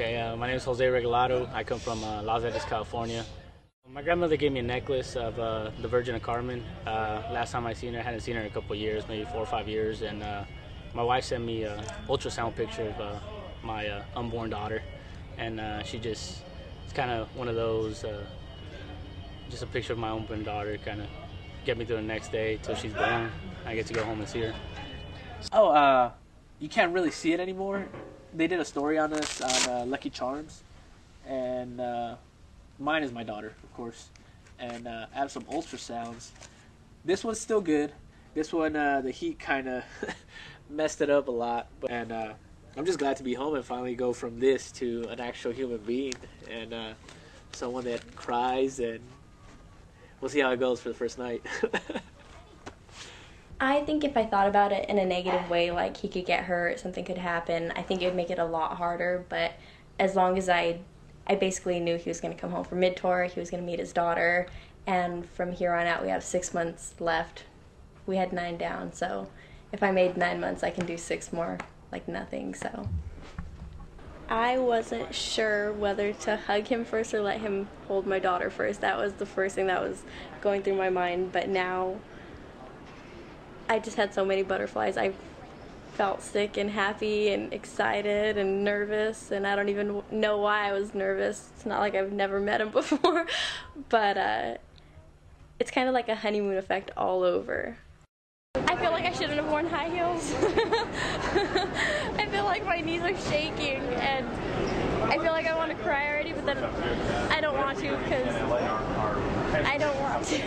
Okay, my name is Jose Regalado. I come from Los Angeles, California. My grandmother gave me a necklace of the Virgin of Carmen. Last time I seen her, I hadn't seen her in a couple of years, maybe 4 or 5 years, and my wife sent me an ultrasound picture of my unborn daughter, and it's kind of one of those, just a picture of my unborn daughter, kind of get me through the next day till she's born. I get to go home and see her. Oh, you can't really see it anymore. They did a story on us on Lucky Charms, and mine is my daughter, of course, and I have some ultrasounds. This one's still good. This one, the heat kind of messed it up a lot, and I'm just glad to be home and finally go from this to an actual human being, and someone that cries, and we'll see how it goes for the first night. I think if I thought about it in a negative way, like he could get hurt, something could happen, I think it would make it a lot harder. But as long as I basically knew he was going to come home from mid-tour, he was going to meet his daughter, and from here on out we have 6 months left. We had 9 down, so if I made 9 months, I can do 6 more like nothing. So I wasn't sure whether to hug him first or let him hold my daughter first. That was the first thing that was going through my mind, but now I just had so many butterflies. I felt sick and happy and excited and nervous, and I don't even know why I was nervous. It's not like I've never met him before, but it's kind of like a honeymoon effect all over. I feel like I shouldn't have worn high heels. I feel like my knees are shaking, and I feel like I want to cry already, but then I don't want to because I don't want to.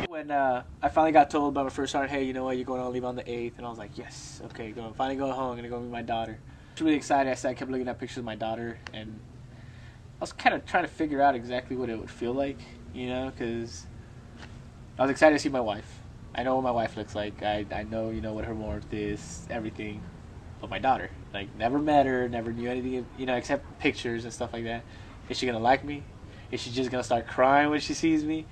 When I finally got told by my first sergeant, hey, you know what, you're going to leave on the 8th, and I was like, yes, okay, finally go home, I'm going to go meet my daughter. I was really excited. I kept looking at pictures of my daughter, and I was kind of trying to figure out exactly what it would feel like, you know, because I was excited to see my wife. I know what my wife looks like. I know, you know, what her warmth is, everything. But my daughter, like, never met her, never knew anything, you know, except pictures and stuff like that. Is she going to like me? Is she just going to start crying when she sees me?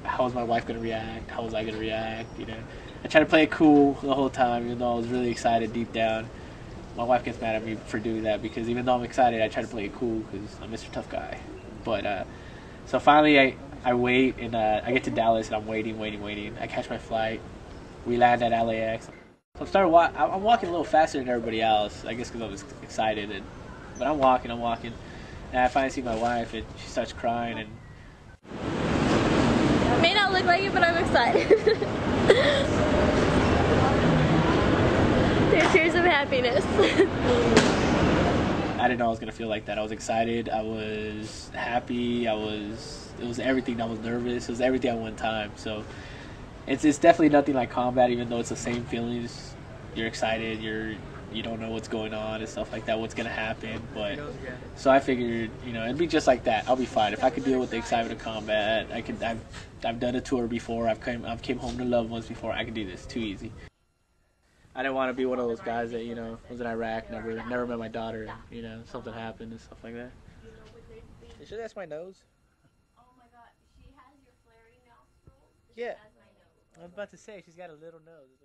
How was my wife going to react? How was I going to react? You know, I tried to play it cool the whole time, even though I was really excited deep down. My wife gets mad at me for doing that because even though I'm excited, I try to play it cool because I'm Mr. Tough Guy. But so finally, I wait, and I get to Dallas, and I'm waiting. I catch my flight. We land at LAX. So I'm walking a little faster than everybody else, I guess because I was excited. But I'm walking, and I finally see my wife, and she starts crying, and May not look like it, but I'm excited. They're tears of happiness. I didn't know I was going to feel like that. I was excited. I was happy. It was everything. I was nervous. It was everything at one time. So it's definitely nothing like combat, even though it's the same feelings. You're excited. You don't know what's going on and stuff like that, what's going to happen. But so I figured, you know, it'd be just like that. I'll be fine. If I could deal with the excitement of combat, I've done a tour before. I've came home to loved ones before. I could do this. Too easy. I didn't want to be one of those guys that, you know, was in Iraq, never met my daughter, and, you know, something happened and stuff like that. You sure that's my nose? Oh my god, she has your flaring nostrils. Yeah. I was about to say, she's got a little nose.